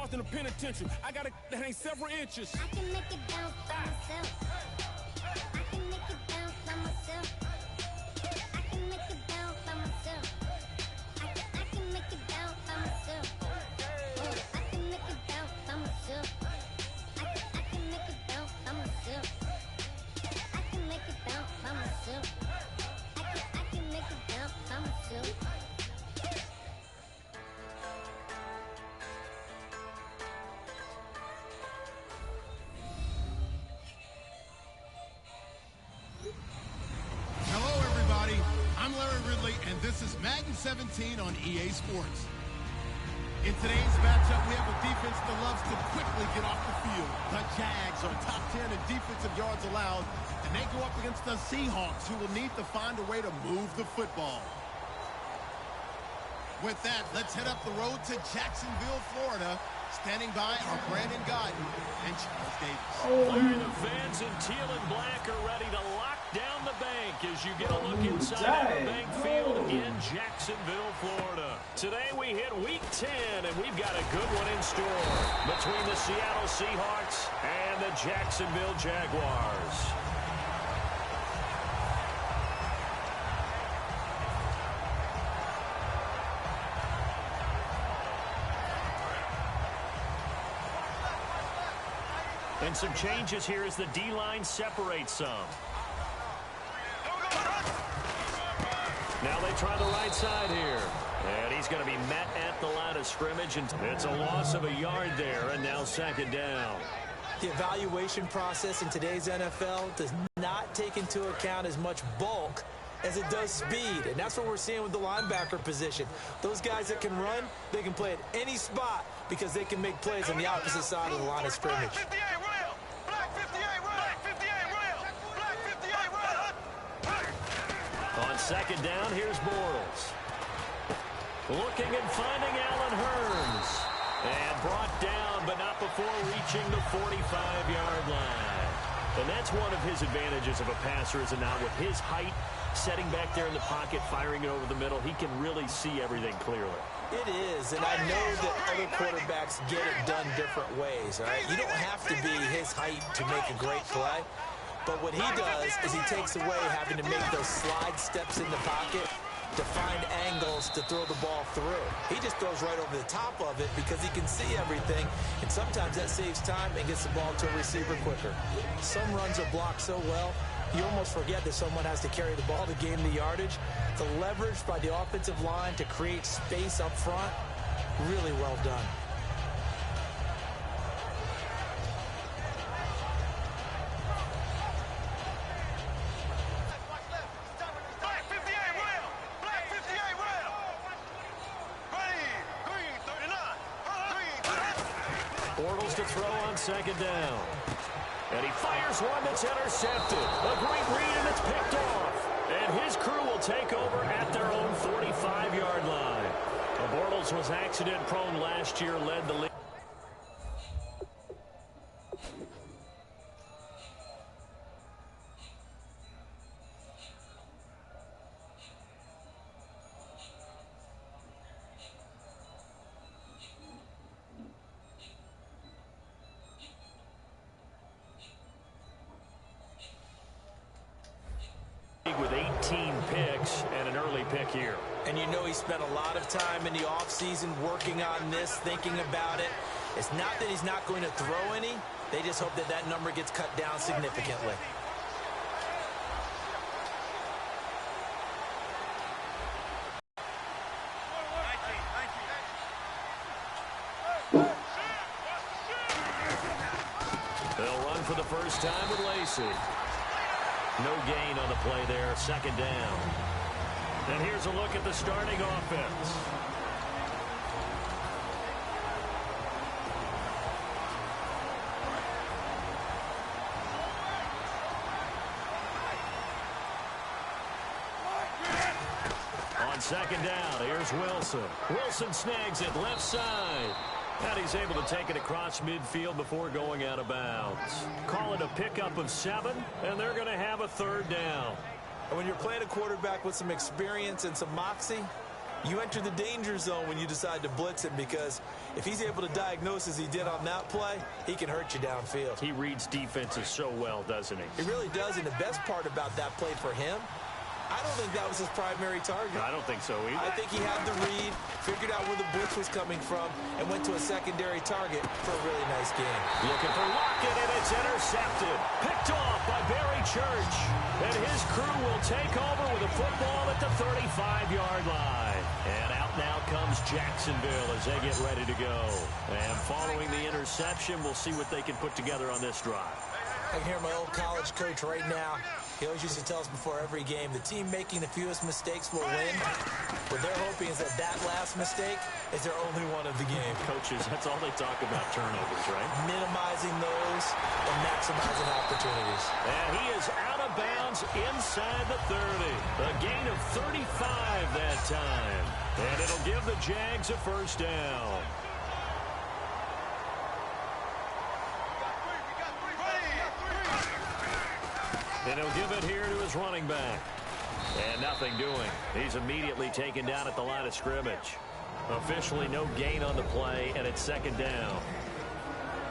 locked in the penitentiary. I got a that ain't several inches. I can make it bounce by myself. I can make it bounce by myself. I can make it bounce by myself. I can make it bounce by myself. I can make it bounce by myself. I can make it bounce by myself. I can make it bounce by myself. I can make it bounce by myself. I'm Larry Ridley, and this is Madden 17 on EA Sports. In today's matchup, we have a defense that loves to quickly get off the field. The Jags are top 10 in defensive yards allowed, and they go up against the Seahawks, who will need to find a way to move the football. With that, let's head up the road to Jacksonville, Florida. Standing by are Brandon Guyton and Charles Davis. Larry, the fans in teal and black are ready to lock down the bank as you get a look inside the bank field in Jacksonville, Florida. Today we hit week 10, and we've got a good one in store between the Seattle Seahawks and the Jacksonville Jaguars. And some changes here as the D-line separates some. Now they try the right side here. And he's going to be met at the line of scrimmage. And it's a loss of a yard there, and now second down. The evaluation process in today's NFL does not take into account as much bulk as it does speed. And that's what we're seeing with the linebacker position. Those guys that can run, they can play at any spot because they can make plays on the opposite side of the line of scrimmage. On second down, here's Bortles. Looking and finding Allen Hurns. And brought down, but not before reaching the 45-yard line. And that's one of his advantages of a passer, is it not? With his height, setting back there in the pocket, firing it over the middle, he can really see everything clearly. It is, and I know that other quarterbacks get it done different ways, all right? You don't have to be his height to make a great play. But what he does is he takes away having to make those slide steps in the pocket to find angles to throw the ball through. He just throws right over the top of it because he can see everything, and sometimes that saves time and gets the ball to a receiver quicker. Some runs are blocked so well, you almost forget that someone has to carry the ball to gain the yardage. The leverage by the offensive line to create space up front, really well done. Bortles to throw on second down. And he fires one that's intercepted. A great read, and it's picked off. And his crew will take over at their own 45-yard line. Bortles was accident-prone last year, led the league. With 18 picks and an early pick here. And you know he spent a lot of time in the offseason working on this, thinking about it. It's not that he's not going to throw any. They just hope that that number gets cut down significantly. They'll run for the first time with Lacey. No gain on the play there, second down. And here's a look at the starting offense. On second down, here's Wilson. Wilson snags it left side. And he's able to take it across midfield before going out of bounds. Call it a pickup of 7, and they're going to have a third down. And when you're playing a quarterback with some experience and some moxie, you enter the danger zone when you decide to blitz him, because if he's able to diagnose as he did on that play, he can hurt you downfield. He reads defenses so well, doesn't he? He really does, and the best part about that play for him, I don't think that was his primary target. I don't think so either. I think he had the read, figured out where the blitz was coming from, and went to a secondary target for a really nice game. Looking for Lockett, and it's intercepted. Picked off by Barry Church. And his crew will take over with a football at the 35-yard line. And out now comes Jacksonville as they get ready to go. And following the interception, we'll see what they can put together on this drive. I can hear my old college coach right now. He always used to tell us before every game, the team making the fewest mistakes will win. What they're hoping is that that last mistake is their only one of the game. Coaches, that's all they talk about, turnovers, right? Minimizing those and maximizing opportunities. And he is out of bounds inside the 30. A gain of 35 that time. And it'll give the Jags a first down. And he'll give it here to his running back. And nothing doing. He's immediately taken down at the line of scrimmage. Officially no gain on the play, and it's second down.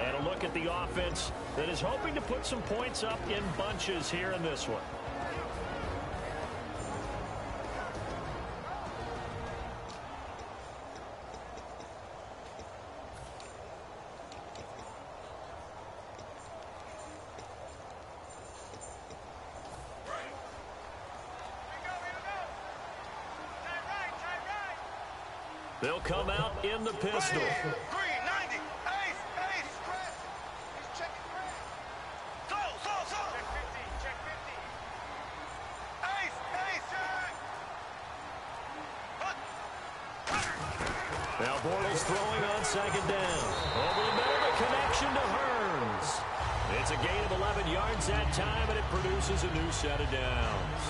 And a look at the offense that is hoping to put some points up in bunches here in this one. They'll come out in the pistol. Green, 90. Ace, ace. He's checking Green. So. Check 50. Ace, check. Now Bortles throwing on second down. Over the middle, the connection to Hearns. It's a gain of 11 yards that time, and it produces a new set of downs.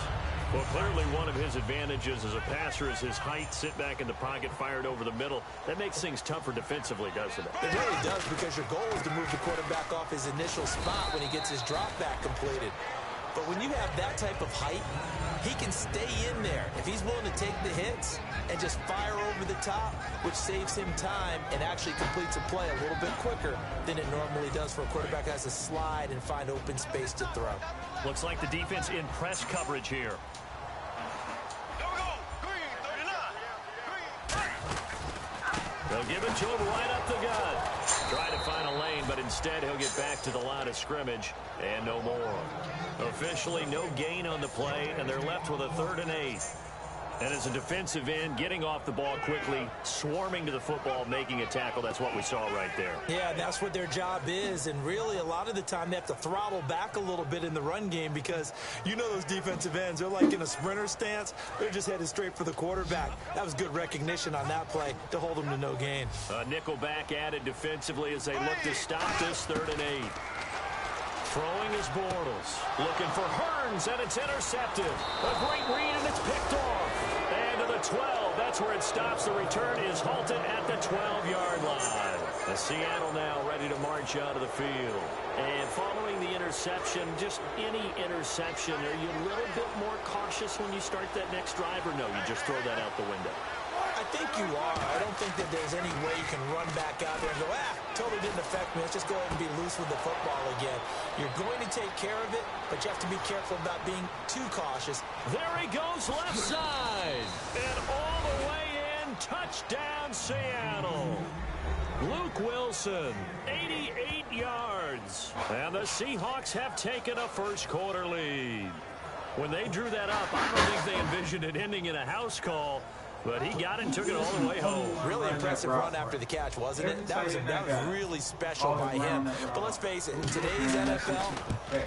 Well, clearly one of his advantages as a passer is his height. Sit back in the pocket, fired over the middle. That makes things tougher defensively, doesn't it? It really does, because your goal is to move the quarterback off his initial spot when he gets his drop back completed. But when you have that type of height, he can stay in there if he's willing to take the hits and just fire over the top, which saves him time and actually completes a play a little bit quicker than it normally does for a quarterback that has to slide and find open space to throw. Looks like the defense in press coverage here. There we go. Green, 39. They'll give it to him right up the gut. Try to find a lane, but instead he'll get back to the line of scrimmage and no more. Officially no gain on the play, and they're left with a 3rd and 8. And as a defensive end, getting off the ball quickly, swarming to the football, making a tackle, that's what we saw right there. Yeah, that's what their job is, and really a lot of the time they have to throttle back a little bit in the run game, because you know those defensive ends, they're like in a sprinter stance. They're just headed straight for the quarterback. That was good recognition on that play to hold them to no gain. A nickel back added defensively as they look to stop this 3rd and 8. Throwing is Bortles. Looking for Hearns, and it's intercepted. A great read, and it's picked off. And to the 12. That's where it stops. The return is halted at the 12-yard line. The Seattle now ready to march out of the field. And following the interception, just any interception, are you a little bit more cautious when you start that next drive, or no, you just throw that out the window? I think you are. I don't think that there's any way you can run back out there and go, totally didn't affect me. Let's just go ahead and be loose with the football again. You're going to take care of it, but you have to be careful about being too cautious. There he goes left side. And all the way in, touchdown Seattle. Luke Wilson, 88 yards. And the Seahawks have taken a first-quarter lead. When they drew that up, I don't think they envisioned it ending in a house call. But he got it and took it all the way home. Really impressive run after the catch, wasn't it? That was really special by him. But let's face it, in today's NFL,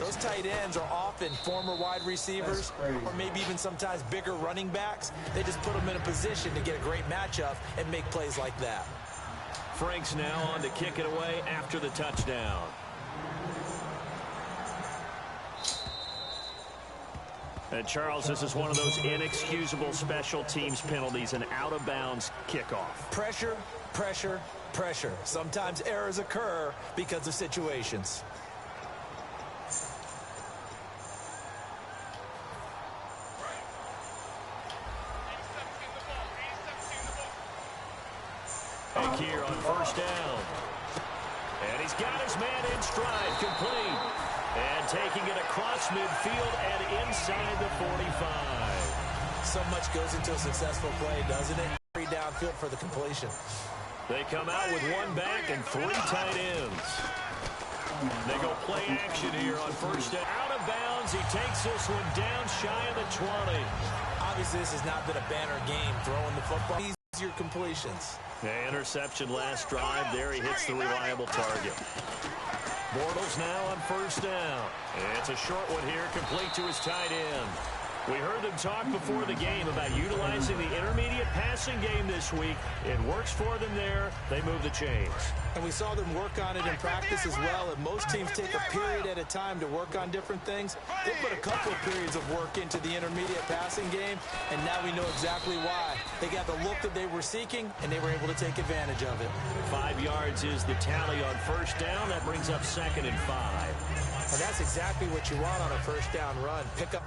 those tight ends are often former wide receivers or maybe even sometimes bigger running backs. They just put them in a position to get a great matchup and make plays like that. Frank's now on to kick it away after the touchdown. And Charles, this is one of those inexcusable special teams penalties, an out-of-bounds kickoff. Pressure, pressure, pressure. Sometimes errors occur because of situations. his man in stride, complete. And taking it across midfield and inside the 45. So much goes into a successful play, doesn't it? Downfield for the completion. They come out with one back and 3 tight ends. They go play action here on first down. Out of bounds. He takes this one down shy of the 20. Obviously, this has not been a banner game throwing the football. Easier completions. Interception last drive. There he hits the reliable target. Bortles now on first down. And it's a short one here, complete to his tight end. We heard them talk before the game about utilizing the intermediate passing game this week. It works for them there. They move the chains. And we saw them work on it in practice as well. And most teams take a period at a time to work on different things. They put a couple of periods of work into the intermediate passing game, and now we know exactly why. They got the look that they were seeking, and they were able to take advantage of it. 5 yards is the tally on first down. That brings up 2nd and 5. And that's exactly what you want on a first down run. Pick up.